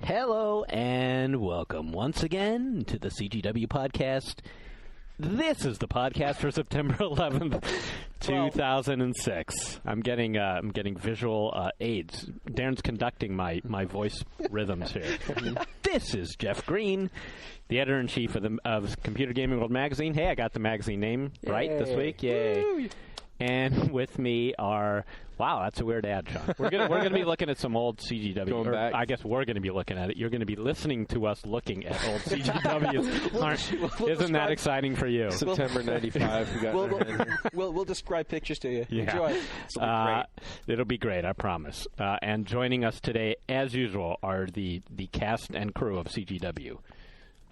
Hello and welcome once again to the CGW podcast. This is the podcast for September 11th, 2006. I'm getting visual aids. Darren's conducting my voice rhythms here. This is Jeff Green, the editor-in-chief of Computer Gaming World magazine. Hey, I got the magazine name right this week. Yay. Woo. And with me are, wow, that's a weird ad, Sean. We're gonna be looking at some old CGW. Going back. I guess we're going to be looking at it. You're going to be listening to us looking at old CGWs. Isn't that exciting for you? September 95. We'll describe pictures to you. Yeah. Enjoy. It'll be great, I promise. And joining us today, as usual, are the cast and crew of CGW,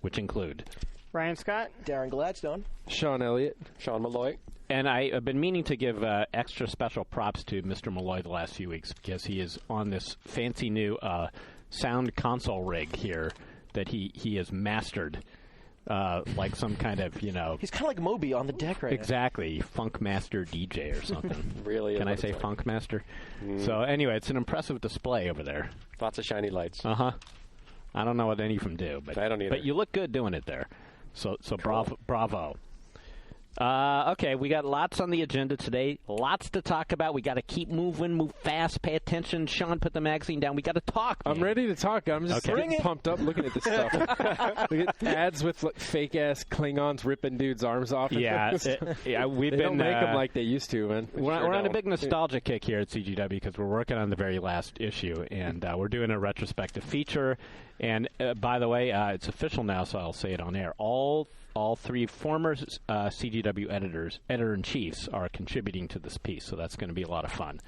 which include Ryan Scott, Darren Gladstone, Sean Elliott, Sean Malloy. And I have been meaning to give extra special props to Mr. Malloy the last few weeks because he is on this fancy new sound console rig here that he has mastered, like some kind of, He's kind of like Moby on the deck right exactly, Funk Master DJ or something. Really? Can I say Funk Master? So anyway, it's an impressive display over there. Lots of shiny lights. Uh-huh. I don't know what any of them do, but I don't either. But you look good doing it there. So cool. Bravo. Okay, we got lots on the agenda today. Lots to talk about. We got to keep moving, move fast, pay attention. Sean, put the magazine down. We got to talk. Man. I'm ready to talk. I'm just getting pumped up looking at this stuff. We get ads with like, fake-ass Klingons ripping dudes' arms off. Yeah, we've they been don't make them like they used to, man. We're on a big nostalgia kick here at CGW because we're working on the very last issue, and we're doing a retrospective feature. And by the way, it's official now, so I'll say it on air. All three former CGW editor-in-chiefs are contributing to this piece, so that's going to be a lot of fun.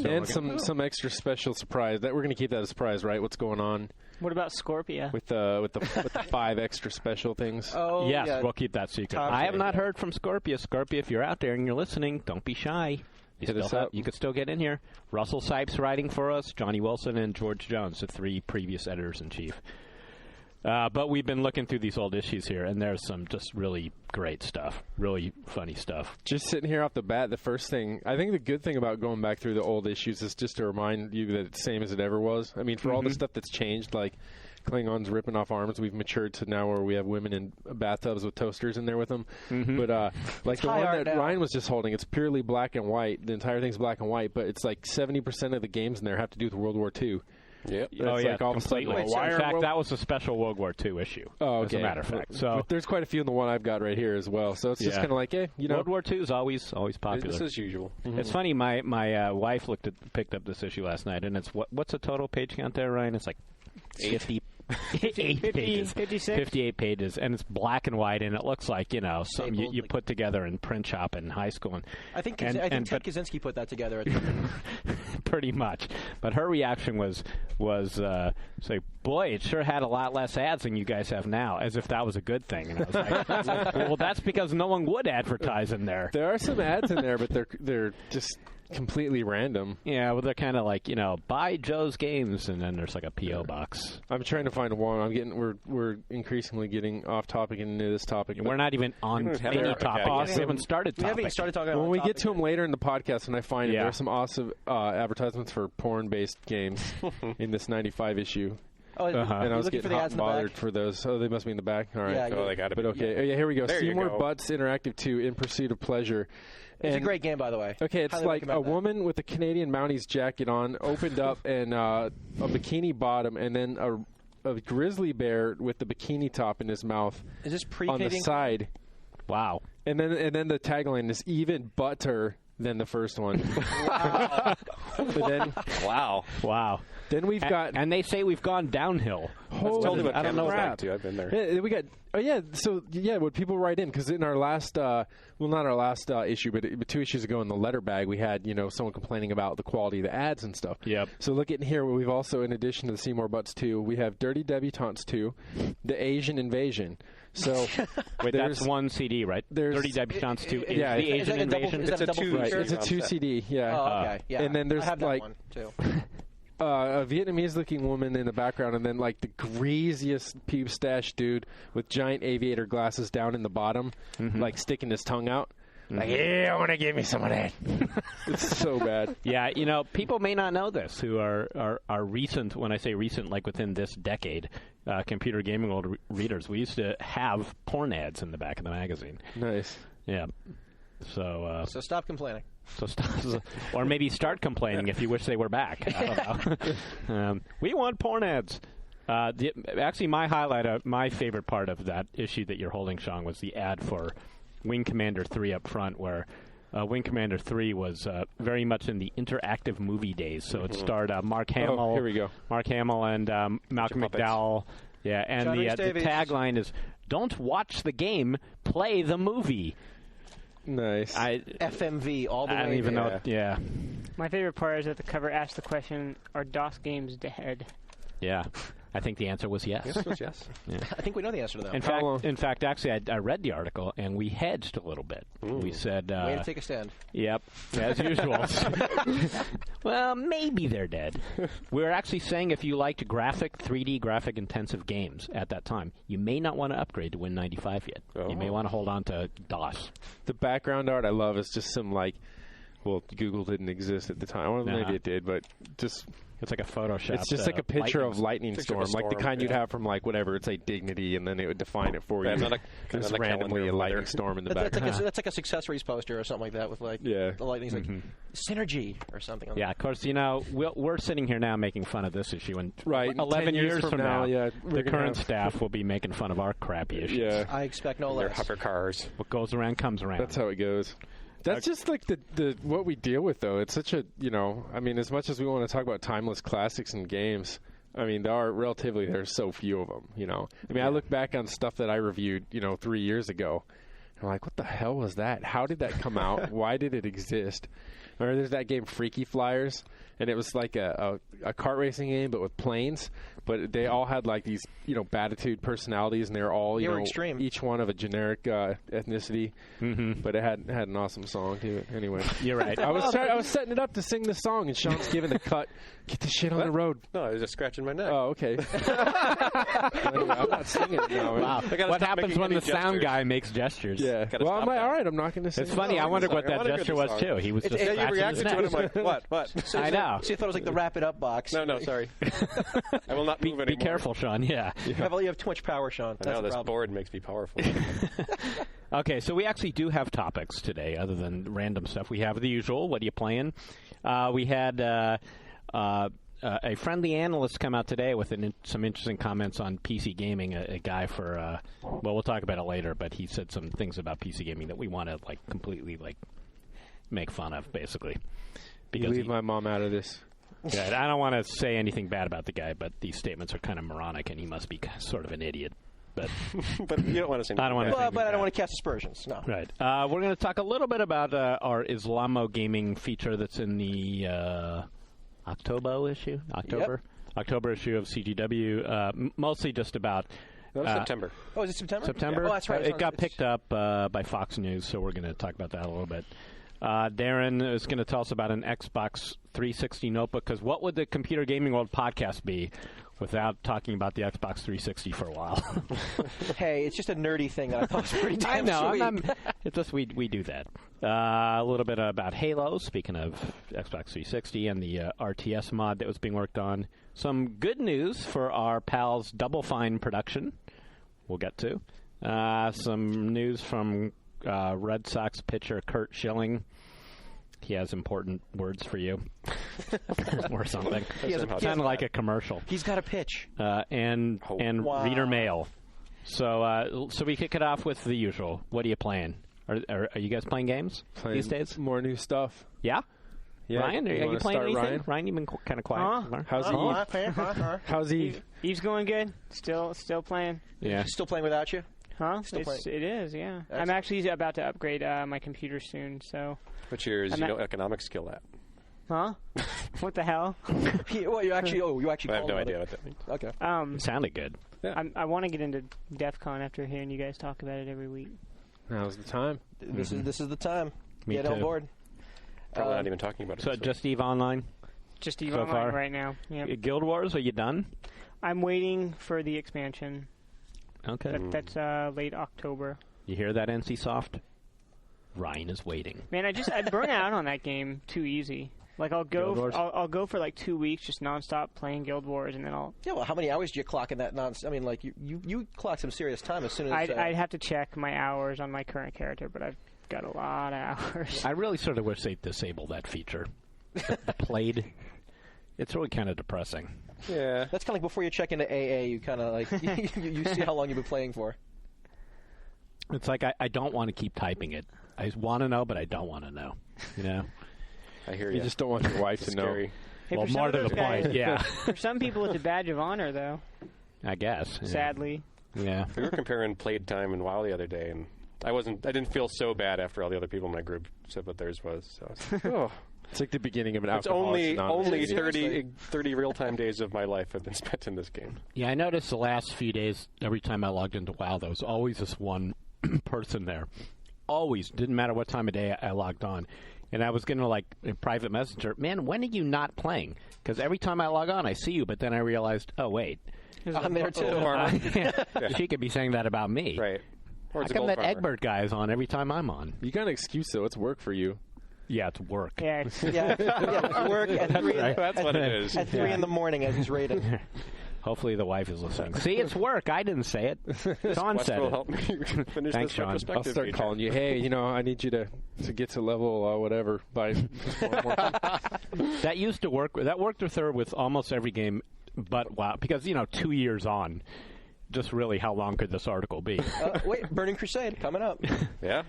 So and some extra special surprise. That we're going to keep that a surprise, right? What's going on? What about Scorpia? With the 5 extra special things. Oh, yes, yeah. We'll keep that secret. I have not heard from Scorpia. Scorpia, if you're out there and you're listening, don't be shy. You could still get in here. Russell Sipes writing for us, Johnny Wilson, and George Jones, the 3 previous editors-in-chief. But we've been looking through these old issues here, and there's some just really great stuff, really funny stuff. Just sitting here off the bat, the first thing, I think the good thing about going back through the old issues is just to remind you that it's the same as it ever was. I mean, for all the stuff that's changed, like Klingons ripping off arms, we've matured to now where we have women in bathtubs with toasters in there with them. But like the one that Ryan was just holding, it's purely black and white. The entire thing's black and white, but it's like 70% of the games in there have to do with World War II. Yep. Like all completely. In fact, that was a special World War II issue. Oh, okay. As a matter of fact. So there's quite a few in the one I've got right here as well. So it's just kind of like, World War II is always popular. Business as usual. It's funny. My wife picked up this issue last night, and it's what's the total page count there, Ryan? It's like 58 pages, and it's black and white, and it looks like something you put together in print shop in high school. And I think Ted Kaczynski put that together. Pretty much. But her reaction was say, boy, it sure had a lot less ads than you guys have now, as if that was a good thing. And I was like, well, that's because no one would advertise in there. There are some ads in there, but they're just completely random. Yeah, well, they're kind of like, buy Joe's Games, and then there's like a P.O. box. I'm trying to find one. We're increasingly getting off topic and into this topic. We're not even on any topic. Awesome. We haven't started topic. We haven't even started talking about when we get to them later in the podcast, and I find there are some awesome advertisements for porn-based games in this 95 issue. Oh, and I was getting hot and bothered for those. Oh, they must be in the back. All right. Yeah, they got it. But okay. Yeah. Here we go. There Seymour Butts Interactive 2, In Pursuit of Pleasure. It's a great game, by the way. Okay, it's like a woman with a Canadian Mounties jacket on, opened up, and a bikini bottom, and then a grizzly bear with the bikini top in his mouth. Is this on the side? Wow. And then the tagline is even butter than the first one. Wow. Wow. Then we've got... And they say we've gone downhill. Holy totally what I don't know back to. I've been there. Yeah, we got... Oh, yeah. So, what people write in, because in our last... well, not our last issue, but 2 issues ago in the letter bag, we had, someone complaining about the quality of the ads and stuff. Yep. So look at here. We've also, in addition to the Seymour Butts 2, we have Dirty Debutantes 2, The Asian Invasion. So wait, that's one CD, right? Dirty Debutantes 2 is The Asian Invasion. It's a 2 It's a 2 CD, yeah. Oh, okay. Yeah. And then there's I have that one, too. A Vietnamese-looking woman in the background, and then like the greasiest pube-stache dude with giant aviator glasses down in the bottom, like sticking his tongue out. Like, yeah, I want to give me some of that. It's so bad. Yeah, you know, people may not know this who are recent, when I say recent, like within this decade, Computer Gaming World readers. We used to have porn ads in the back of the magazine. Nice. Yeah. So stop complaining. Or maybe start complaining if you wish they were back. I don't know. We want porn ads. Actually, my highlight, my favorite part of that issue that you're holding, Sean, was the ad for Wing Commander 3 up front, where Wing Commander 3 was very much in the interactive movie days. So it starred Mark Hamill. Oh, here we go. Mark Hamill and Malcolm McDowell. Yeah, and the tagline is, "Don't watch the game, play the movie." Nice. FMV all the way. I don't even know. Yeah. My favorite part is that the cover asks the question, are DOS games dead? Yeah. I think the answer was yes. Yes was yes. Yeah. I think we know the answer to that. In fact, actually, I read the article, and we hedged a little bit. Ooh. We said... way to take a stand. Yep, as usual. Well, maybe they're dead. We were actually saying if you liked 3D graphic-intensive games at that time, you may not want to upgrade to Win95 yet. Oh. You may want to hold on to DOS. The background art I love is just some, like... Well, Google didn't exist at the time. Well, maybe it did, but just... It's like a Photoshop. It's just like a picture of lightning storm, like the kind you'd have from like whatever. It's like Dignity, and then it would define it for you. Just randomly a lightning storm in the background. That's like a Successories poster or something like that with like the lightning's like Synergy or something. Yeah, of course. You know, we're sitting here now making fun of this issue, and 11 years from now, the current staff will be making fun of our crappy issues. Yeah, I expect no less. Their hover cars. What goes around comes around. That's how it goes. That's just like the what we deal with, though. It's such a, I mean, as much as we want to talk about timeless classics and games, I mean, there's so few of them, I mean, I look back on stuff that I reviewed, 3 years ago. I'm like, what the hell was that? How did that come out? Why did it exist? Or there's that game Freaky Flyers, and it was like a kart racing game, but with planes. But they all had like these, Batitude personalities, and they were all, extreme. Each one of a generic ethnicity. Mm-hmm. But it had an awesome song to it. Anyway, you're right. I was setting it up to sing the song, and Sean's giving the cut. Get this shit on the road. No, I was just scratching my neck. Oh, okay. Anyway, I'm not singing it now. Wow. What happens when the sound guy makes gestures? Yeah. Well, I'm like, all right, I'm not going to sing. It's funny. I wondered what that gesture was too. He was just you reacted to it. I'm like, what? I know. So you thought it was like the wrap it up box. No, sorry. I will not move anymore. Be careful, Sean. Yeah. You have too much power, Sean. I know, this board makes me powerful. Okay, so we actually do have topics today other than random stuff. We have the usual, what are you playing? We had a friendly analyst come out today with some interesting comments on PC gaming, a guy for, well, we'll talk about it later, but he said some things about PC gaming that we want to completely make fun of, basically. Because leave my mom out of this. Yeah, I don't want to say anything bad about the guy, but these statements are kind of moronic, and he must be sort of an idiot. But you don't want to say anything. But I don't want to cast aspersions. No. Right. We're going to talk a little bit about our Islamo gaming feature that's in the October issue of CGW. Mostly just about. September. Oh, is it September? September. Yeah. Oh, that's right. It got picked up by Fox News, so we're going to talk about that a little bit. Darren is going to tell us about an Xbox 360 notebook, because what would the Computer Gaming World podcast be without talking about the Xbox 360 for a while? Hey, it's just a nerdy thing that I thought was pretty damn sweet. It's just we do that. A little bit about Halo, speaking of Xbox 360, and the RTS mod that was being worked on. Some good news for our pals Double Fine production, we'll get to. Some news from Red Sox pitcher Curt Schilling. He has important words for you, or something. Sounded like a commercial. He's got a pitch. And reader mail. So we kick it off with the usual. What are you playing? Are you guys playing games these days? More new stuff. Yeah. Ryan, are you playing anything? Ryan, you've been kind of quiet. How's Eve? How's Eve? Eve's going good. Still playing. Yeah. Still playing without you? Huh? It is, yeah. Excellent. I'm actually about to upgrade my computer soon, so. What's your economics skill at? Huh? What the hell? Well, you actually. I have no idea what that means. Okay. It sounded good. Yeah. I want to get into DEF CON after hearing you guys talk about it every week. Now's the time. This is the time. Me Get too. on board. Probably not even talking about it. So just Eve Online? Just Eve so Online far? right now. Yep. Guild Wars, are you done? I'm waiting for the expansion. Okay. That's late October. You hear that, NCSoft? Ryan is waiting. Man, I burn out on that game too easy. Like I'll go for like 2 weeks just nonstop playing Guild Wars, and then I'll. Yeah, well, how many hours do you clock in that nonstop? I mean, like you clock some serious time as soon as. I'd have to check my hours on my current character, but I've got a lot of hours. I really sort of wish they'd disable that feature. The played. It's really kind of depressing. Yeah, that's kind of like before you check into AA, you kind of like you see how long you've been playing for. It's like I don't want to keep typing it. I want to know, but I don't want to know. You know. I hear you. You just don't want your wife to know. Hey, well, more to the point, yeah. For some people, it's a badge of honor, though. I guess. Yeah. Sadly. Yeah. We were comparing played time and WoW the other day, and I didn't feel so bad after all the other people in my group said what theirs was. So it's like the beginning of an It's only 30 real-time days of my life have been spent in this game. Yeah, I noticed the last few days, every time I logged into WoW, there was always this one person there. Always. Didn't matter what time of day I logged on. And I was going to, like, a private messenger, man, when are you not playing? Because every time I log on, I see you, but then I realized, oh, wait. I'm there, too. She could be saying that about me. Right. Or How come that Egbert guy is on every time I'm on? You got an excuse, though. It's work for you. Yeah, it's work. Yeah, it's work at 3 That's what it is. At 3 in the morning as he's raiding. Hopefully the wife is listening. See, it's work. I didn't say it. Sean said it. Help me finish Thanks, this Sean. retrospective. I'll start calling you. Hey, I need you to get to level whatever by tomorrow morning. That used to work. That worked with her with almost every game, but WoW, because 2 years on, just really how long could this article be? Wait, Burning Crusade coming up. Yeah.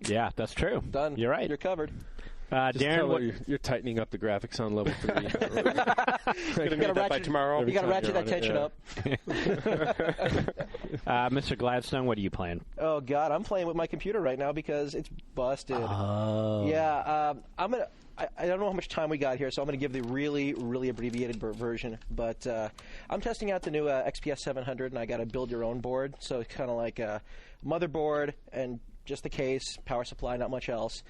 Yeah, that's true. Done. You're right. You're covered. Darren, you're tightening up the graphics on level 3. Going to meet that by tomorrow. You got to ratchet that tension up. Mr. Gladstone, what are you playing? Oh God, I'm playing with my computer right now because it's busted. Yeah, I'm gonna. I don't know how much time we got here, so I'm going to give the really, really abbreviated version. But I'm testing out the new XPS 700, and I got a build-your-own board. So it's kind of like a motherboard and just the case, power supply, not much else.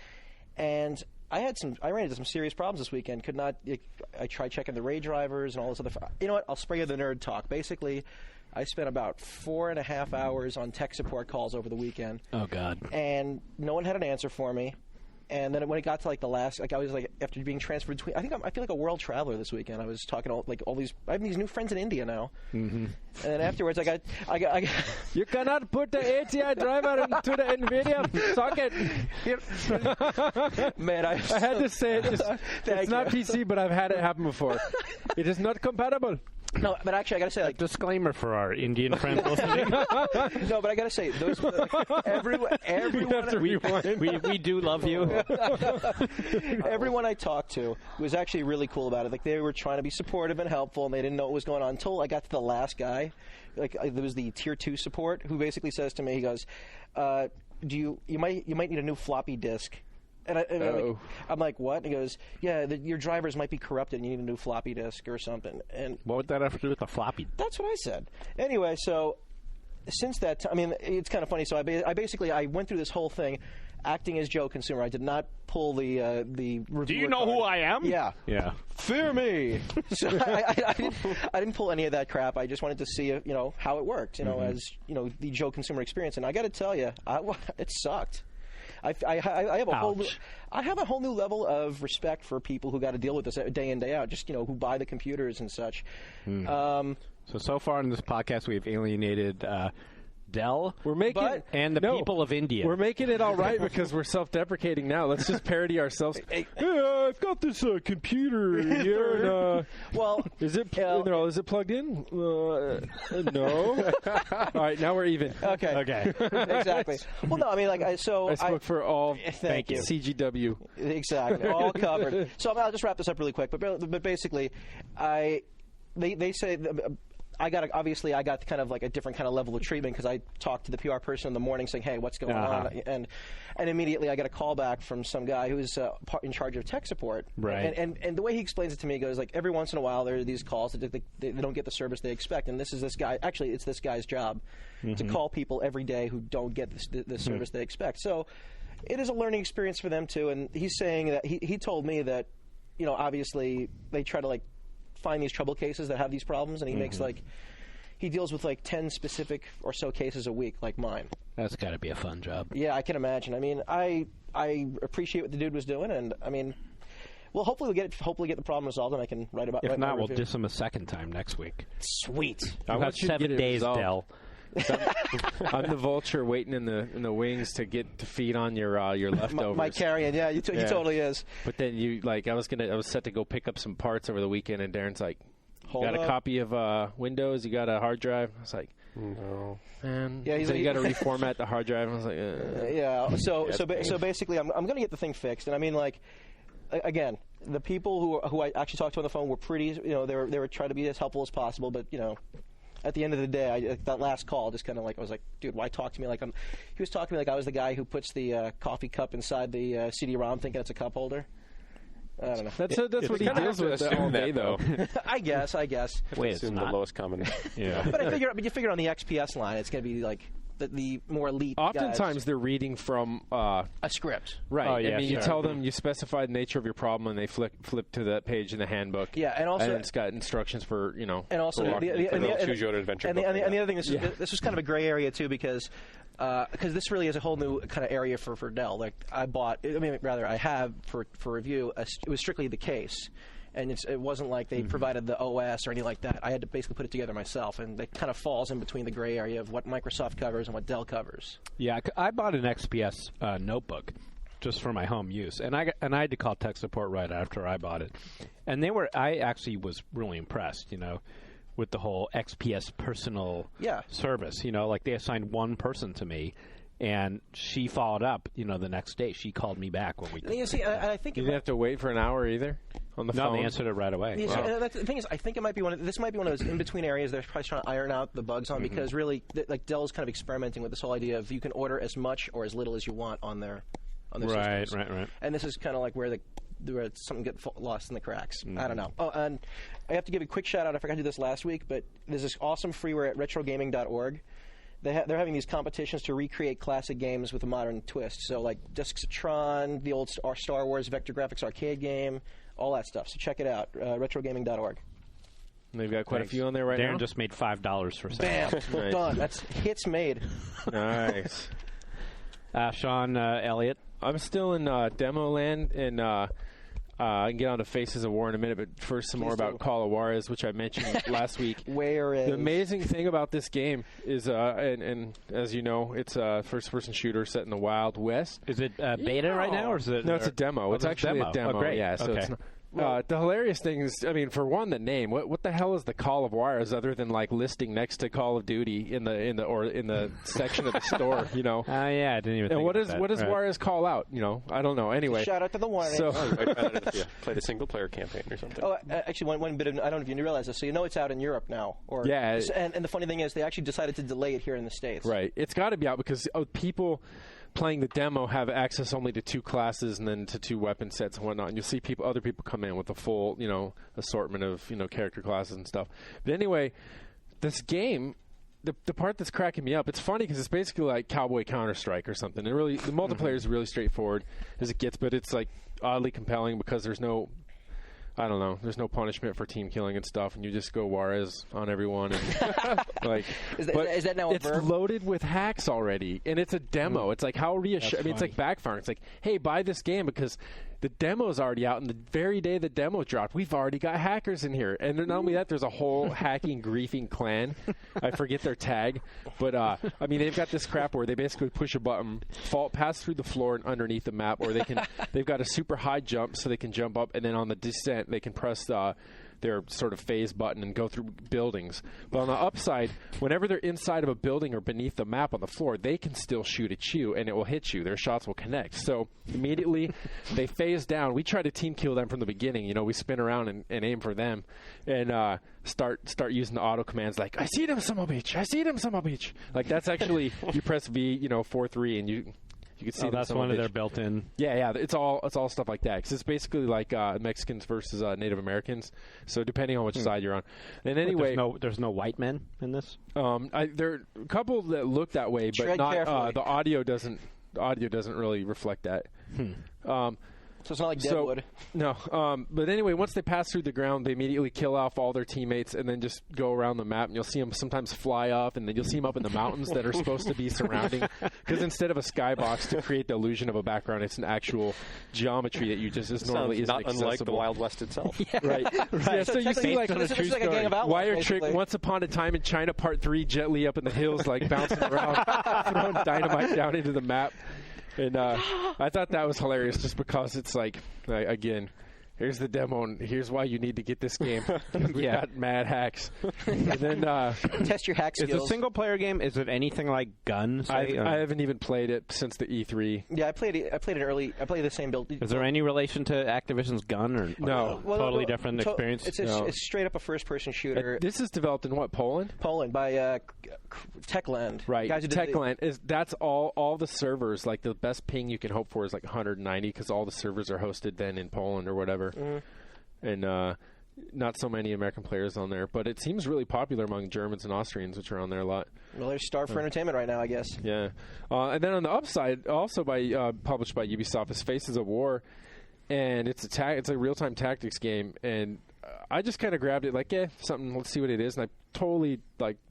And I ran into some serious problems this weekend. I tried checking the RAID drivers and all this other. You know what? I'll spare you the nerd talk. Basically, I spent about 4.5 hours on tech support calls over the weekend. Oh God! And no one had an answer for me. And then when it got to the last, I was after being transferred between, I feel like a world traveler this weekend. I was talking to all these. I have these new friends in India now. Mm-hmm. And then afterwards, I got. You cannot put the ATI driver into the NVIDIA socket. Man, I had to say it. It's not PC, but I've had it happen before. It is not compatible. No, but actually, I got to say, disclaimer for our Indian friends listening. No, but I got to say, those everyone we do love you. Everyone I talked to was actually really cool about it. Like they were trying to be supportive and helpful, and they didn't know what was going on until I got to the last guy. There was the tier 2 support who basically says to me, he goes, you might need a new floppy disk. And I'm like, what? And he goes, yeah, your drivers might be corrupted and you need a new floppy disk or something. And what would that have to do with the floppy? That's what I said. Anyway, so since that time, it's kind of funny. So I went through this whole thing acting as Joe Consumer. I did not pull the reviewer Do you know who I am? Yeah. Yeah. Fear me. So I didn't pull any of that crap. I just wanted to see how it worked, as the Joe Consumer experience. And I got to tell you, it sucked. I have a whole new level of respect for people who got to deal with this day in, day out, just who buy the computers and such. So far in this podcast, we've alienated Dell and the people of India. We're making it all right because we're self-deprecating now. Let's just parody ourselves. Hey, I've got this computer here. Well, is it plugged in? No. All right, now we're even. Okay. Exactly. Well, no, I spoke for all. Thank you. CGW. Exactly. All covered. So I'll just wrap this up really quick. But basically, they say. I got kind of like a different kind of level of treatment because I talked to the PR person in the morning saying, hey, what's going on? And immediately I got a call back from some guy who's in charge of tech support. Right. And the way he explains it to me, he goes, like, every once in a while there are these calls that they don't get the service they expect. And this guy, actually, it's this guy's job to call people every day who don't get the service they expect. So it is a learning experience for them, too. And he's saying that he told me that, obviously they try to, find these trouble cases that have these problems, and he makes he deals with 10 specific or so cases a week, like mine. That's got to be a fun job. Yeah, I can imagine. I appreciate what the dude was doing, and I mean, well, hopefully get the problem resolved, and I can write about. If write not, we'll review. diss him a second time next week. Sweet. I've got 7 days, Del. I'm the vulture waiting in the wings to feed on your leftovers. My carrion, yeah, he totally is. But then I was set to go pick up some parts over the weekend, and Darren's like, "You got a copy of Windows? You got a hard drive?" I was like, "No." And yeah, you got to reformat the hard drive. I was like, "Yeah." So basically, I'm going to get the thing fixed, and I mean, like, again, the people who I actually talked to on the phone were pretty, they were trying to be as helpful as possible, but at the end of the day, that last call just kind of like, I was like, dude, why talk to me like he was talking to me like I was the guy who puts the coffee cup inside the CD-ROM thinking it's a cup holder. I don't know. That's what he deals with all day, though. I guess. Wait, assume the lowest common. Yeah. But you figure on the XPS line, it's going to be like the more elite Oftentimes guys. They're reading from a script. Right. Oh, yeah, I mean, sure. you tell them, you specify the nature of your problem, and they flip to that page in the handbook. Yeah, and also it's got instructions for and also Choose Your Own Adventure. And the other thing, this was kind of a gray area too, because this really is a whole new kind of area for Dell. Like I have for review. It was strictly the case. And it wasn't like they provided the OS or anything like that. I had to basically put it together myself, and it kind of falls in between the gray area of what Microsoft covers and what Dell covers. Yeah, I bought an XPS notebook just for my home use, and I had to call tech support right after I bought it, and I actually was really impressed, with the whole XPS personal service. Like they assigned one person to me. And she followed up, the next day. She called me back when we. You see, I think you didn't have to wait for an hour either on the phone. No, they answered it right away. Yeah, wow. The thing is, I think it might be this might be one of those in between areas they're probably trying to iron out the bugs on, because really, like Dell's kind of experimenting with this whole idea of you can order as much or as little as you want on their systems. Right. And this is kind of like where something get lost in the cracks. I don't know. Oh, and I have to give a quick shout out. I forgot to do this last week, but there's this awesome freeware at retrogaming.org. They're having these competitions to recreate classic games with a modern twist. So, like Discs of Tron, the old Star Wars Vector Graphics arcade game, all that stuff. So check it out, retrogaming.org. They've got quite a few on there right now. Darren just made $5 for Bam! Nice. Done. That's hits made. Nice. Sean Elliott. I'm still in demo land, and I can get on to Faces of War in a minute, but first some more about Call of Juarez, which I mentioned last week. The amazing thing about this game is, and as you know, it's a first-person shooter set in the Wild West. Is it beta right now, or is it? No, it's a demo. It's actually a demo. Oh, great. Yeah, so okay. it's not, the hilarious thing is, I mean, for one, the name. What the hell is the Call of Juarez other than like listing next to Call of Duty in the section of the store? Yeah, I didn't even. And think what does right. Juarez call out? I don't know. Anyway, shout out to the Juarez. So, played a single player campaign or something. Oh, actually, one bit of I don't know if you realize this. So it's out in Europe now. Yeah. And the funny thing is, they actually decided to delay it here in the States. Right. It's got to be out because people playing the demo have access only to 2 classes and then to 2 weapon sets and whatnot. And you'll see other people come in with a full, assortment of, character classes and stuff. But anyway, this game, the part that's cracking me up, it's funny because it's basically like Cowboy Counter-Strike or something. And really, the multiplayer is really straightforward as it gets, but it's like oddly compelling because there's no punishment for team killing and stuff, and you just go Juarez on everyone. And, is that now a verb? It's loaded with hacks already, and it's a demo. It's like, how reassuring. I mean, it's like backfiring. It's like, hey, buy this game because the demo's already out, and the very day the demo dropped, we've already got hackers in here. And not only that, there's a whole hacking, griefing clan. I forget their tag. But, I mean, they've got this crap where they basically push a button, pass through the floor and underneath the map, or they've got a super high jump so they can jump up, and then on the descent, they can press their sort of phase button and go through buildings. But on the upside, whenever they're inside of a building or beneath the map on the floor, they can still shoot at you, and it will hit you. Their shots will connect. So immediately they phase down. We try to team kill them from the beginning. We spin around and aim for them and start using the auto commands like, I see them, son of a bitch. I see them, son of a bitch. Like that's actually, you press V, 4-3, and you can see that's one of their built-in. Yeah, it's all stuff like that because it's basically like Mexicans versus Native Americans. So depending on which side you're on, and anyway, there's no white men in this. There are a couple that look that way, but Tread not carefully. the audio doesn't really reflect that. So it's not like Deadwood. No. But anyway, once they pass through the ground, they immediately kill off all their teammates and then just go around the map. And you'll see them sometimes fly up, and then you'll see them up in the mountains that are supposed to be surrounding. Because instead of a skybox to create the illusion of a background, it's an actual geometry that you just normally isn't accessible. Not unlike the Wild West itself. Right. Yeah, so you see like this is like a Gang of Outlaws, Wire basically. Trick, Once Upon a Time in China Part 3, Jet Li up in the hills, like bouncing around, throwing dynamite down into the map. And I thought that was hilarious just because it's like, again, here's the demo, and here's why you need to get this game. We got mad hacks. And then test your hack skills. Is it a single-player game? Is it anything like Gun? I haven't even played it since the E3. Yeah, I played it early. I played the same build. Is there any relation to Activision's Gun? Or No. Totally different experience? It's straight up a first-person shooter. This is developed in what, Poland? Poland by Techland. Right. Guys who did Techland that's all the servers. Like the best ping you can hope for is like 190 because all the servers are hosted then in Poland or whatever. And not so many American players on there, but it seems really popular among Germans and Austrians, which are on there a lot. Well, they're starved for entertainment right now, I guess. Yeah. And then on the upside, also published by Ubisoft, is Faces of War, and it's a real-time tactics game, and I just kind of grabbed it like, something, let's see what it is, and I totally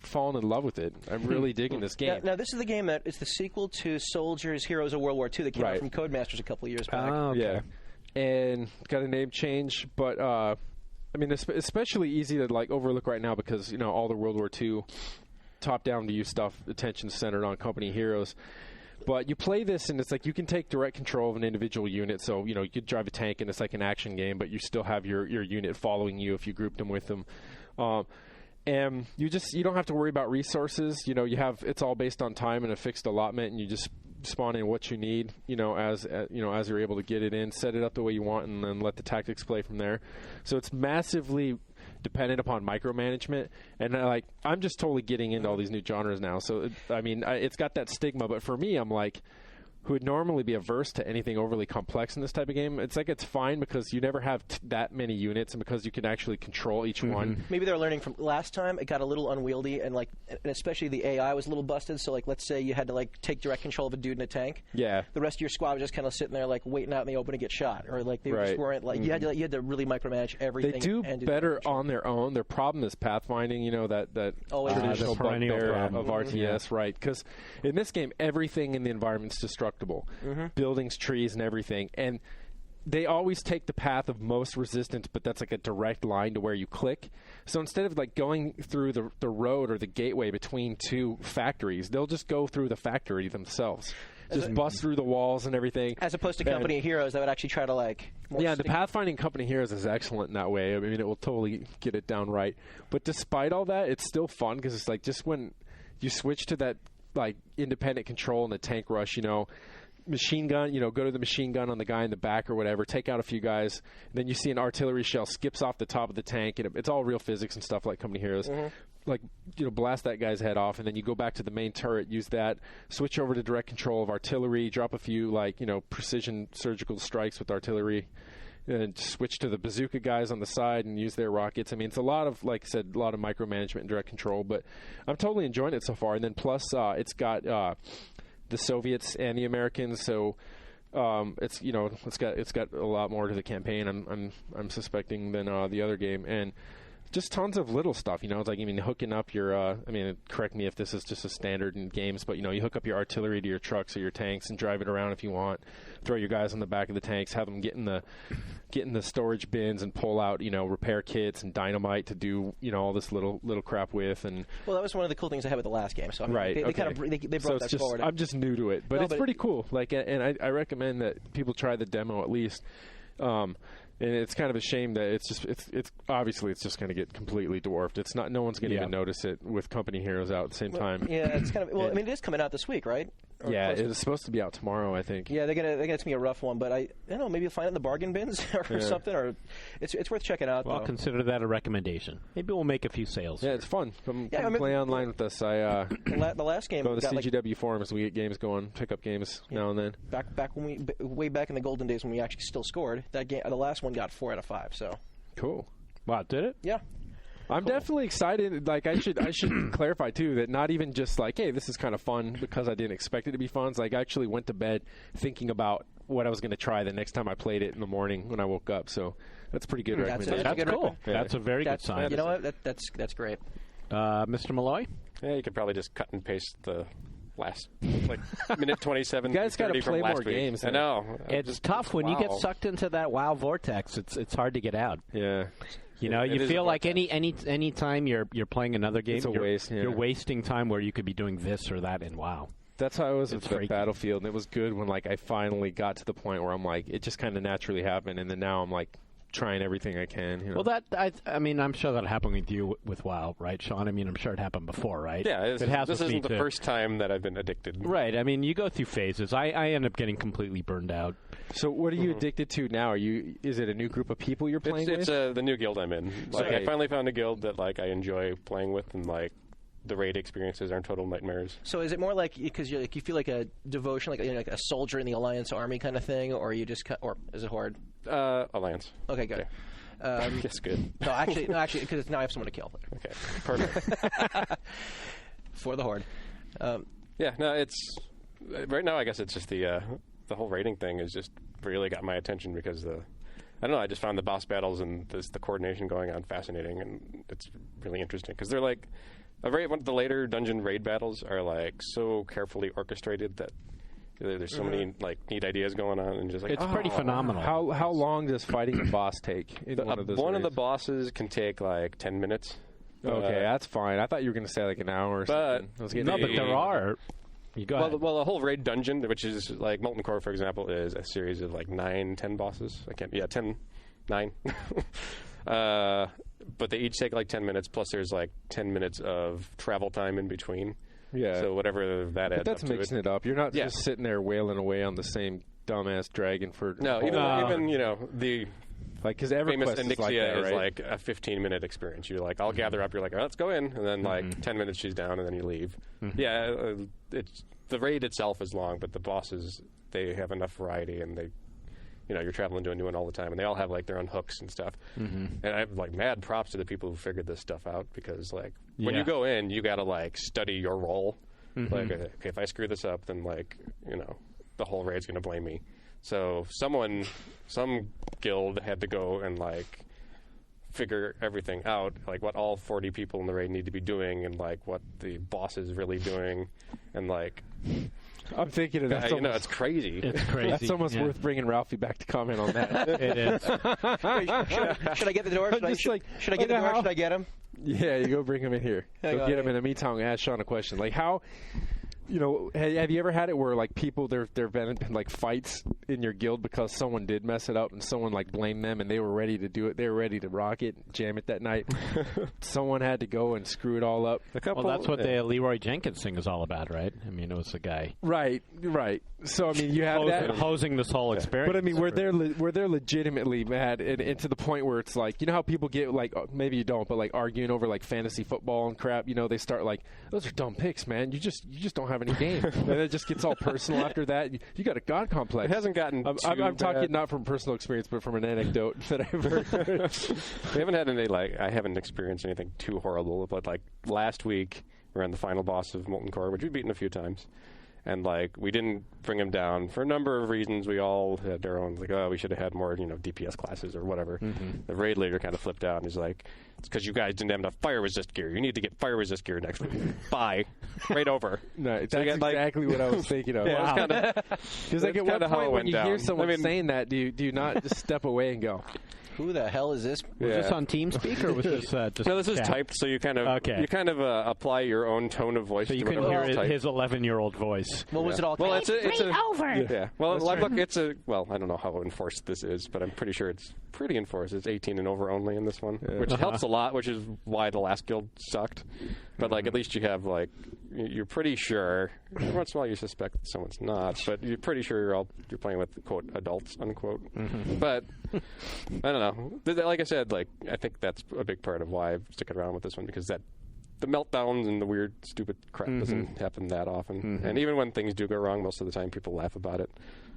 fallen in love with it. I'm really digging this game. Now, this is the game that is the sequel to Soldiers, Heroes of World War II that came out from Codemasters a couple of years back. Oh, okay. Yeah. And got a name change, but I mean, especially easy to overlook right now because all the World War II top-down view stuff, attention centered on company heroes. But you play this, and it's like you can take direct control of an individual unit. So you could drive a tank, and it's like an action game, but you still have your unit following you if you grouped them with them. And you don't have to worry about resources. It's all based on time and a fixed allotment, and you just spawn in what you need, as you're able to get it in, set it up the way you want, and then let the tactics play from there. So it's massively dependent upon micromanagement, and I'm just totally getting into all these new genres now. So it's got that stigma, but for me, I'm like, who would normally be averse to anything overly complex in this type of game, it's fine because you never have that many units and because you can actually control each one. Maybe they're learning from last time. It got a little unwieldy, and especially the AI was a little busted. So let's say you had to take direct control of a dude in a tank. Yeah. The rest of your squad was just kind of sitting there waiting out in the open to get shot, or they just weren't you had to really micromanage everything. They do better on their own. Their problem is pathfinding. That traditional bugbear of RTS, right? Because in this game, everything in the environment's destructible. Buildings, trees, and everything. And they always take the path of most resistance, but that's a direct line to where you click. So instead of going through the road or the gateway between two factories, they'll just go through the factory themselves. Just bust through the walls and everything. As opposed to Company of Heroes that would actually try to the pathfinding Company of Heroes is excellent in that way. I mean, it will totally get it down right. But despite all that, it's still fun because it's just when you switch to that independent control in the tank rush, machine gun, go to the machine gun on the guy in the back or whatever, take out a few guys, and then you see an artillery shell skips off the top of the tank, and it's all real physics and stuff like Company Heroes. Blast that guy's head off, and then you go back to the main turret, use that, switch over to direct control of artillery, drop a few precision surgical strikes with artillery, and switch to the bazooka guys on the side and use their rockets. I mean, it's a lot of, like I said, a lot of micromanagement and direct control, but I'm totally enjoying it so far. And then plus, it's got the Soviets and the Americans, so it's got a lot more to the campaign. I'm suspecting than the other game, and just tons of little stuff. It's hooking up your. Correct me if this is just a standard in games, but you hook up your artillery to your trucks or your tanks and drive it around if you want. Throw your guys on the back of the tanks, have them get in the storage bins and pull out repair kits and dynamite to do all this little crap with. And that was one of the cool things I had with the last game. So they kind of they brought that forward. I'm just new to it, but it's pretty cool. And I recommend that people try the demo at least. And it's kind of a shame that it's obviously it's just going to get completely dwarfed. It's not. No one's going to even notice it with Company Heroes out at the same time. Yeah, it's kind of. It is coming out this week, right? It's supposed to be out tomorrow, I think. Yeah, it's gonna be a rough one, but I don't know. Maybe you'll find it in the bargain bins or something, or it's worth checking out. Well, I'll consider that a recommendation. Maybe we'll make a few sales. Yeah, it's fun. Come play online with us. The last game. Go to the CGW forums. We get games going. Pick up games now and then. Back when way back in the golden days when we actually still scored. That game, the last one got 4 out of 5. So cool. Wow, did it? Yeah. I'm definitely excited. I should clarify too that not even just hey, this is kind of fun because I didn't expect it to be fun. I actually went to bed thinking about what I was going to try the next time I played it in the morning when I woke up. So that's pretty good recommendation. That's cool. Yeah. That's a very good sign. You know what? That's great. Mr. Malloy? Yeah, you could probably just cut and paste the last minute 27. You guys got to play more games. I know. It's tough when you get sucked into that WoW vortex. It's hard to get out. Yeah. You know, you feel like any time you're playing another game, it's a waste. Yeah. You're wasting time where you could be doing this or that in WoW. That's how I was with the Battlefield, and it was good when I finally got to the point where I'm like, it just kind of naturally happened, and then now I'm like trying everything I can. You know? Well, I mean, I'm sure that happened with you with WoW, right, Sean? I mean, I'm sure it happened before, right? Yeah, this isn't the first time that I've been addicted. Right. I mean, you go through phases. I end up getting completely burned out. So what are you addicted to now? Is it a new group of people you're playing with? It's the new guild I'm in. I finally found a guild that I enjoy playing with, and the raid experiences aren't total nightmares. So is it more because you feel like a devotion, like a soldier in the Alliance army kind of thing, or you just or is it Horde? Alliance. Okay, good. Yes, good. No, actually, because now I have someone to kill. Okay, perfect. For the Horde. Yeah, no, it's right now. I guess it's just the whole raiding thing has just really got my attention because I don't know. I just found the boss battles and the coordination going on fascinating, and it's really interesting because they're the later dungeon raid battles are so carefully orchestrated that there's so many neat ideas going on, and just it's pretty phenomenal. How long does fighting a boss take in one of those? One of the bosses can take 10 minutes. Okay, that's fine. I thought you were going to say an hour or something. But there are. You go ahead. Well, the whole raid dungeon, which is Molten Core, for example, is a series of 9-10 bosses. 9. But they each take 10 minutes, plus there's 10 minutes of travel time in between. Yeah. So whatever that adds up to. That's mixing it up. You're not just sitting there wailing away on the same dumbass dragon for... No, even the... because famous EverQuest Onyxia is right? a 15-minute experience. You're I'll gather up. You're oh, let's go in, and then 10 minutes she's down, and then you leave. Mm-hmm. Yeah, it's the raid itself is long, but the bosses, they have enough variety, and they, you're traveling to a new one all the time, and they all have their own hooks and stuff. Mm-hmm. And I have mad props to the people who figured this stuff out because when you go in, you got to study your role. Mm-hmm. Okay, if I screw this up, then the whole raid's going to blame me. So some guild had to go and figure everything out, what all 40 people in the raid need to be doing, and what the boss is really doing, and I'm thinking of that. It's crazy. It's crazy. That's almost worth bringing Ralphie back to comment on that. It is. Should I get the door? Should I get the door? Should I get him? Yeah, you go bring him in here. Go get him in the meantime. I'm going to ask Sean a question. How... have you ever had it where people there have been fights in your guild because someone did mess it up and someone blamed them and they were ready to do it, they were ready to rock it, jam it that night. Someone had to go and screw it all up. Well, that's what the Leroy Jenkins thing is all about, right? I mean, it was the guy. Right. So I mean, you have that hosing this whole experience. But I mean, were they're legitimately mad and to the point where it's how people get maybe you don't, but arguing over fantasy football and crap. They start those are dumb picks, man. You just don't have any game, and it just gets all personal after that. You got a god complex. It hasn't gotten. I'm talking not from personal experience, but from an anecdote that I've heard. We haven't had any I haven't experienced anything too horrible, but last week we were on the final boss of Molten Core, which we've beaten a few times. And we didn't bring him down for a number of reasons. We all had our own we should have had more DPS classes or whatever. Mm-hmm. The raid leader kind of flipped out and he's it's because you guys didn't have enough fire resist gear. You need to get fire resist gear next week. Bye. Right over. No, that's exactly what I was thinking of. Yeah, because at what point when you hear someone saying that, do you not just step away and go, who the hell is this? Was this on TeamSpeak or was this just No, this is typed, so you kind of apply your own tone of voice. So you can hear his 11-year-old voice. What was it all? Well, it's over. Yeah. Well, look, I don't know how enforced this is, but I'm pretty sure it's pretty enforced. It's 18 and over only in this one, which helps a lot, which is why the last guild sucked. But at least you have you're pretty sure. Every once in a while you suspect someone's not, but you're pretty sure you're playing with quote adults unquote. Mm-hmm. But I don't know. Like I said, I think that's a big part of why I'm sticking around with this one because the meltdowns and the weird, stupid crap doesn't happen that often. Mm-hmm. And even when things do go wrong, most of the time people laugh about it.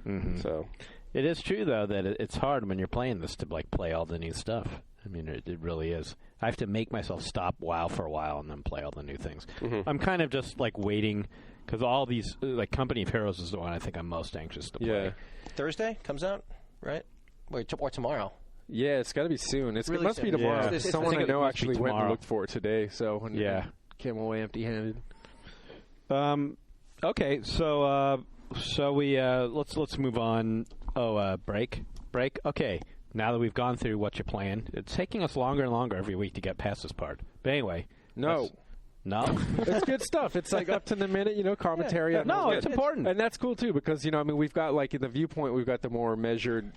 Mm-hmm. So it is true though that it's hard when you're playing this to play all the new stuff. I mean, it really is. I have to make myself stop WoW for a while and then play all the new things. Mm-hmm. I'm kind of just waiting Because all these, like, Company of Heroes is the one I think I'm most anxious to play. Yeah. Thursday comes out, right? Or tomorrow. Yeah, it's got to be soon. It Really must soon. be tomorrow. Yeah. Someone I know actually went and tomorrow. looked for it today, so Yeah. came away empty-handed. Okay, so we let's move on. Break. Okay, now that we've gone through what you're playing, it's taking us longer and longer every week to get past this part. But anyway, No. It's good stuff. It's like up to the minute, commentary. Yeah. No, it's important. And that's cool, too, because, we've got, like, in the Viewpoint, we've got the more measured,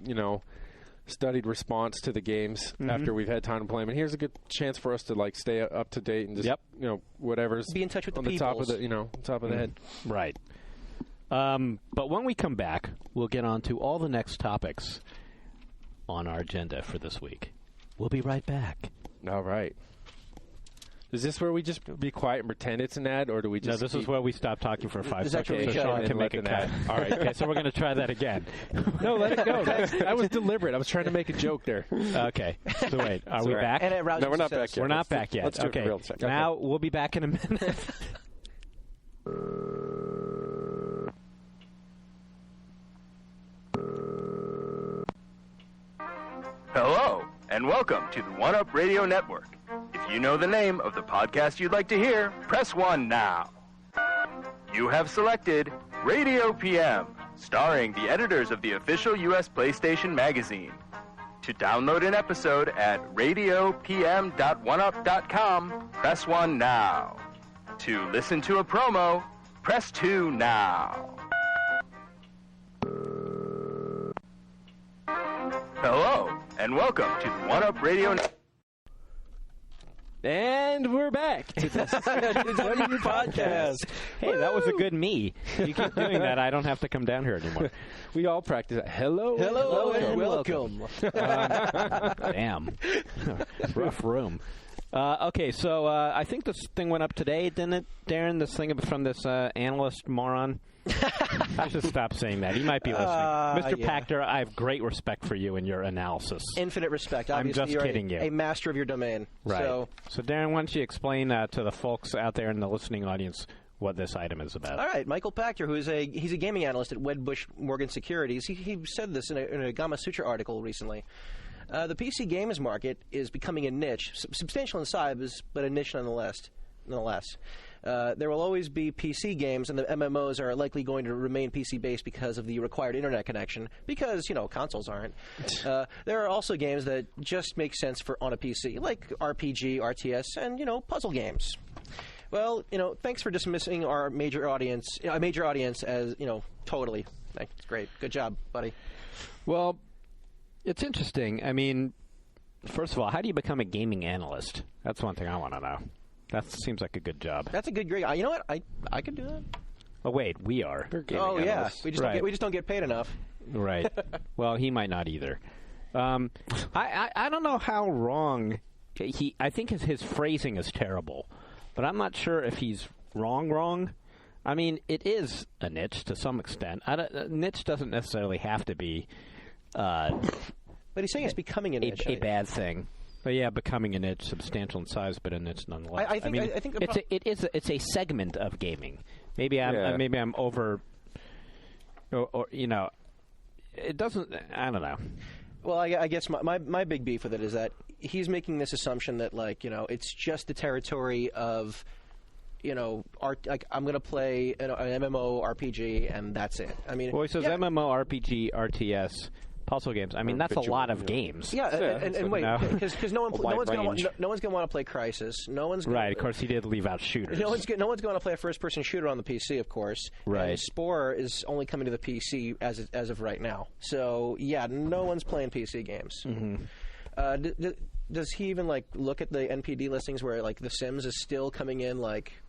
studied response to the games after we've had time to play them. And here's a good chance for us to, like, stay up to date and just, whatever's Be in touch with on the the top of peoples. the, top of the head. Right. But when we come back, we'll get on to all the next topics on our agenda for this week. We'll be right back. All right. Is this where we just be quiet and pretend it's an ad, or do we just? No, this is where we stop talking for 5 This is actually seconds so a Sean show. can make a And cut. let them All right, okay, so we're going to try that again. No, let it go. That was deliberate. I was trying to make a joke there. Okay, so wait, are we Sorry. back? And it rouses No, we're not success. back yet. We're not back yet. Let's do it Okay, for real check. now we'll be back in a minute. Hello, and welcome to the One Up Radio Network. If you know the name of the podcast you'd like to hear, press 1 now. You have selected Radio PM, starring the editors of the official U.S. PlayStation magazine. To download an episode at radiopm.oneup.com, press 1 now. To listen to a promo, press 2 now. Hello, and welcome to the One Up Radio And we're back to this podcast. Hey, that was a good me. You keep doing that, I don't have to come down here anymore. We all practice that. Hello, Hello and welcome. Damn. Rough room. Okay, so I think this thing went up today, didn't it, Darren? This thing from this analyst moron? I should stop saying that. He might be listening. Mr. Yeah. Pachter, I have great respect for you and your analysis. Infinite respect. I'm Obviously, just you're kidding you. a master of your domain. Right. So, Darren, why don't you explain to the folks out there in the listening audience what this item is about? all right, Michael Pachter, he's a gaming analyst at Wedbush Morgan Securities. He said this in a Gamma Sutra article recently. The PC games market is becoming a niche, substantial in size, but a niche nonetheless. There will always be PC games, and the MMOs are likely going to remain PC-based because of the required internet connection, because, consoles aren't. There are also games that just make sense on a PC, like RPG, RTS, and, puzzle games. Well, thanks for dismissing our major audience as, totally. That's great. Good job, buddy. Well, it's interesting. I mean, first of all, how do you become a gaming analyst? That's one thing I want to know. That seems like a good job. That's a good grade. You know what? I could do that. Oh, wait, we are. Oh, yeah. We just Right. we just don't get paid enough. Right. Well, he might not either. I don't know how wrong I think his phrasing is terrible, but I'm not sure if he's wrong. I mean, it is a niche to some extent. A niche doesn't necessarily have to be But he's saying it's becoming a niche. a bad thing. But yeah, becoming a niche, substantial in size, but a niche nonetheless. I think it's a segment of gaming. Maybe I'm over, or it doesn't. I don't know. Well, I guess my big beef with it is that he's making this assumption that it's just the territory of I'm going to play an MMO RPG and that's it. I mean, Well, he says MMO, RPG, RTS, puzzle games. I mean, that's a lot of games. Yeah, and wait, because no one's going to want to play Crisis. No one's gonna, Right, of course, he did leave out shooters. No one's going to play a first-person shooter on the PC, of course. Right. And Spore is only coming to the PC as of right now. So yeah, no one's playing PC games. Mm-hmm. Does he even look at the NPD listings where The Sims is still coming in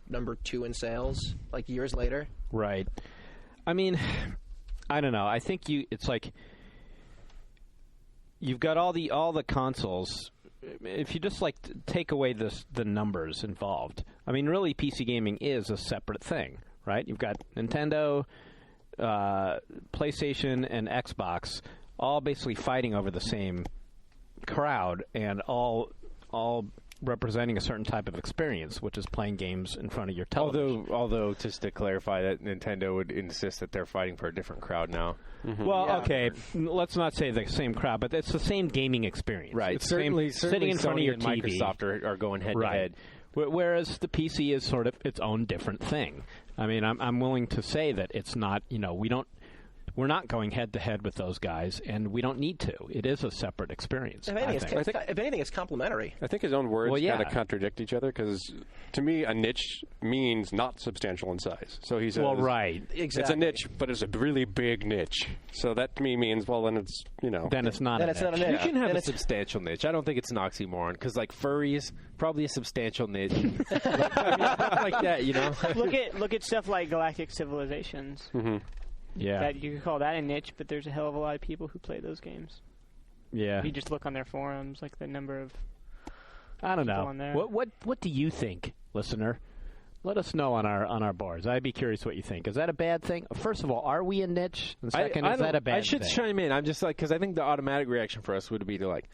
number 2 in sales years later? Right. I mean, I don't know. I think it's like you've got all the consoles. If you just take away the numbers involved, I mean, really, PC gaming is a separate thing, right? You've got Nintendo, PlayStation, and Xbox all basically fighting over the same crowd, and all representing a certain type of experience, which is playing games in front of your television. Although, just to clarify, that Nintendo would insist that they're fighting for a different crowd now. Mm-hmm. Well, okay, let's not say the same crowd, but it's the same gaming experience. Right. It's certainly sitting in front of your and TV. Microsoft are going head to head. Whereas the PC is sort of its own different thing. I mean, I'm willing to say that it's not, we're not going head-to-head with those guys, and we don't need to. It is a separate experience. If anything, it's complementary. I think his own words kind of contradict each other, because to me, a niche means not substantial in size. So he says, well, right. Exactly. It's a niche, but it's a really big niche. So that to me means, well, then it's, Then it's not then a it's niche. not a niche. You can have a substantial niche. I don't think it's an oxymoron, because, like, furries, probably a substantial niche. like that, Look at stuff like Galactic Civilizations. Mm-hmm. Yeah. That you could call that a niche, but there's a hell of a lot of people who play those games. Yeah. You just look on their forums, like the number of I don't people know. on there. What do you think, listener? Let us know on our boards. I'd be curious what you think. Is that a bad thing? First of all, are we a niche? And second, is that a bad thing? I should chime in. I'm just like, because I think the automatic reaction for us would be to, like,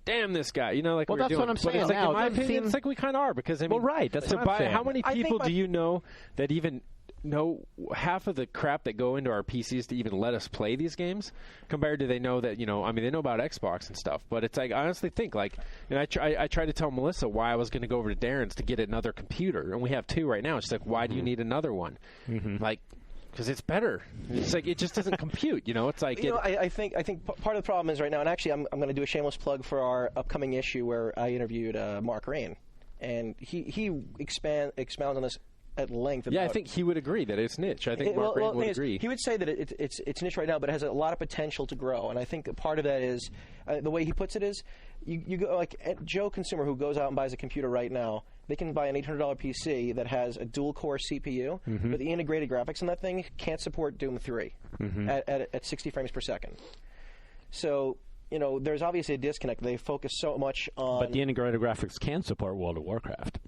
damn this guy, like well, we're that's doing. what I'm saying. But it's like, now, in my opinion, it's like we kind of are, because I mean, well, right. That's what I'm saying. How many people do you know that even know half of the crap that go into our PCs to even let us play these games, compared to they know that, I mean, they know about Xbox and stuff, but it's like, I honestly think, like, and I tried to tell Melissa why I was going to go over to Darren's to get another computer, and we have two right now. She's like, why do you need another one? Mm-hmm. Like, because it's better. It's like, it just doesn't compute, It's like... I think part of the problem is right now, and actually I'm going to do a shameless plug for our upcoming issue where I interviewed Mark Rain, and he expounds on this at length. Yeah, I think he would agree that it's niche. I think Mark Rain would agree. He would say that it's niche right now, but it has a lot of potential to grow. And I think part of that is, the way he puts it is, you go, like, Joe consumer who goes out and buys a computer right now, they can buy an $800 PC that has a dual-core CPU, but the integrated graphics on that thing can't support Doom 3 at 60 frames per second. So... there's obviously a disconnect. They focus so much on... But the integrated graphics can support World of Warcraft.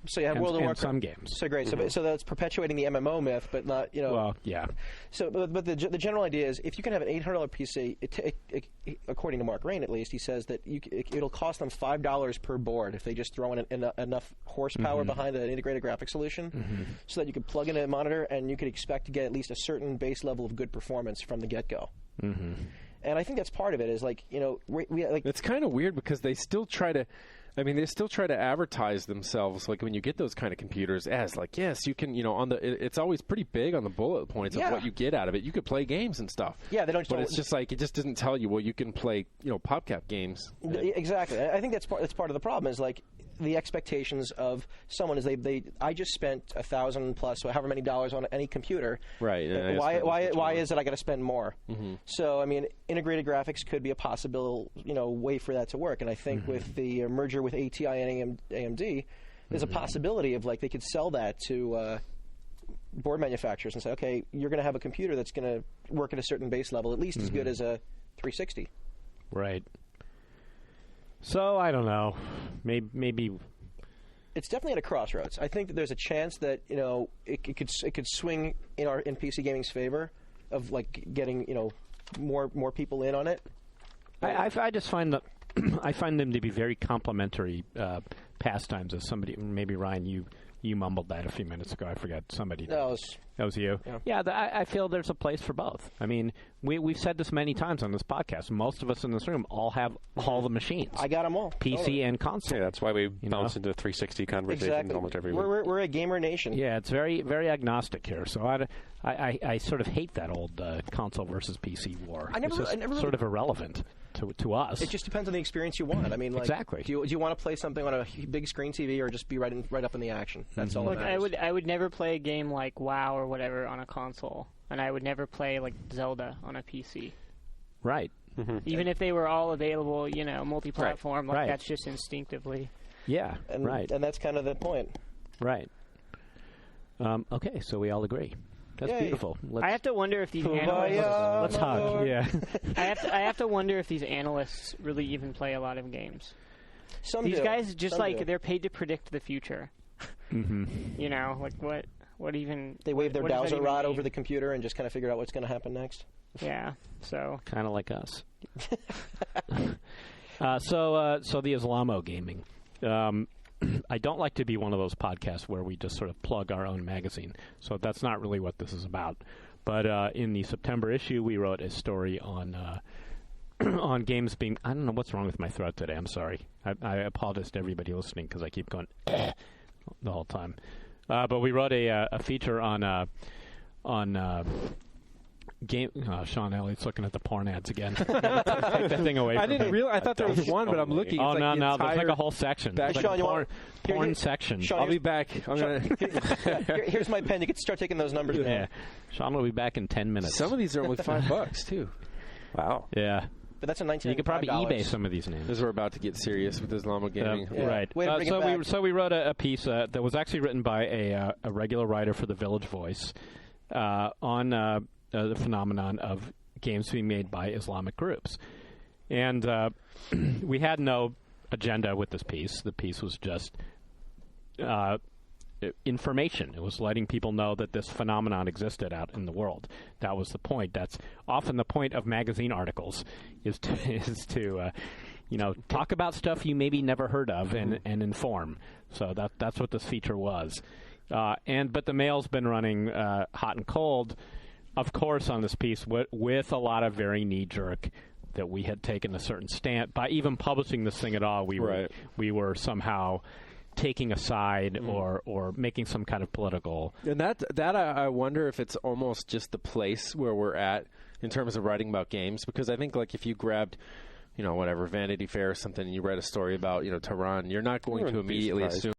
So you have World of Warcraft. some games. So great. So that's perpetuating the MMO myth, but not, Well, yeah. So, but the general idea is, if you can have an $800 PC, according to Mark Rain at least, he says that it'll cost them $5 per board if they just throw in enough horsepower behind an integrated graphics solution, so that you could plug in a monitor and you could expect to get at least a certain base level of good performance from the get-go. Mm-hmm. And I think that's part of it. Is like, we like. It's kind of weird because they still try to. I mean, they still try to advertise themselves, like, when you get those kind of computers, as, like, yes, you can, it's always pretty big on the bullet points of what you get out of it. You could play games and stuff. Yeah, they don't. But it's just like, it just doesn't tell you, well, you can play, PopCap games. Exactly. I think that's part of the problem is, like, the expectations of someone is I just spent $1,000 plus, however many dollars on any computer. Right. Why is it I got to spend more? Mm-hmm. So, I mean, integrated graphics could be a possible, way for that to work. And I think with the merger with ATI and AMD, there's a possibility of, like, they could sell that to board manufacturers and say, okay, you're going to have a computer that's going to work at a certain base level, at least as good as a 360. Right. So, I don't know. Maybe it's definitely at a crossroads. I think that there's a chance that, it could swing in PC gaming's favor of, like, getting, more people in on it. I just find that I find them to be very complementary pastimes. As somebody, maybe Ryan, you mumbled that a few minutes ago. I forgot somebody. That was you. Yeah, I feel there's a place for both. I mean, we've said this many times on this podcast. Most of us in this room all have all the machines. I got them all. PC and console. Yeah, that's why we bounce into 360 conversations almost every week. We're a gamer nation. Yeah, it's very, very agnostic here. So I sort of hate that old console versus PC war. It's just sort of irrelevant to us. It just depends on the experience you want. I mean, like, exactly. Do you want to play something on a big screen TV or just be right up in the action? That's all. Look, I would never play a game like WoW or whatever on a console, and I would never play like Zelda on a PC. Right. Mm-hmm. Even if they were all available, multi-platform, right. That's just instinctively. Yeah. And, right. And that's kind of the point. Right. Okay, so we all agree. That's beautiful. I have to wonder if these analysts... Let's hug. Yeah. I have to wonder if these analysts really even play a lot of games. These guys just they're paid to predict the future. Mm-hmm. Like what even... They wave their dowser rod over the computer and just kind of figure out what's going to happen next. Yeah, so... Kind of like us. So the Islamo gaming. I don't like to be one of those podcasts where we just sort of plug our own magazine. So that's not really what this is about. But in the September issue, we wrote a story on on games being... I don't know what's wrong with my throat today. I'm sorry. I apologize to everybody listening because I keep going the whole time. But we wrote a feature on game. Sean Elliott's looking at the porn ads again. Take that thing away from I didn't realize. I thought there was one, but I'm looking. Oh, it's no, like no. There's like a whole section. Back, like Sean, porn section. Sean, I'll be back. Here's my pen. You can start taking those numbers down. Yeah. Sean will be back in 10 minutes. Some of these are only $5 too. Wow. Yeah. But that's a $19. You could probably eBay some of these names. Because we're about to get serious with Islamic gaming. Right. So we wrote a piece that was actually written by a regular writer for the Village Voice on the phenomenon of games being made by Islamic groups. And we had no agenda with this piece. The piece was just information. It was letting people know that this phenomenon existed out in the world. That was the point. That's often the point of magazine articles, is to talk about stuff you maybe never heard of and inform. So that's what this feature was. But the mail's been running hot and cold, of course, on this piece with a lot of very knee-jerk that we had taken a certain stand. By even publishing this thing at all, we were somehow taking a side or making some kind of political. And that I wonder if it's almost just the place where we're at in terms of writing about games, because I think like if you grabbed Vanity Fair or something and you read a story about Tehran, you're not going to immediately assume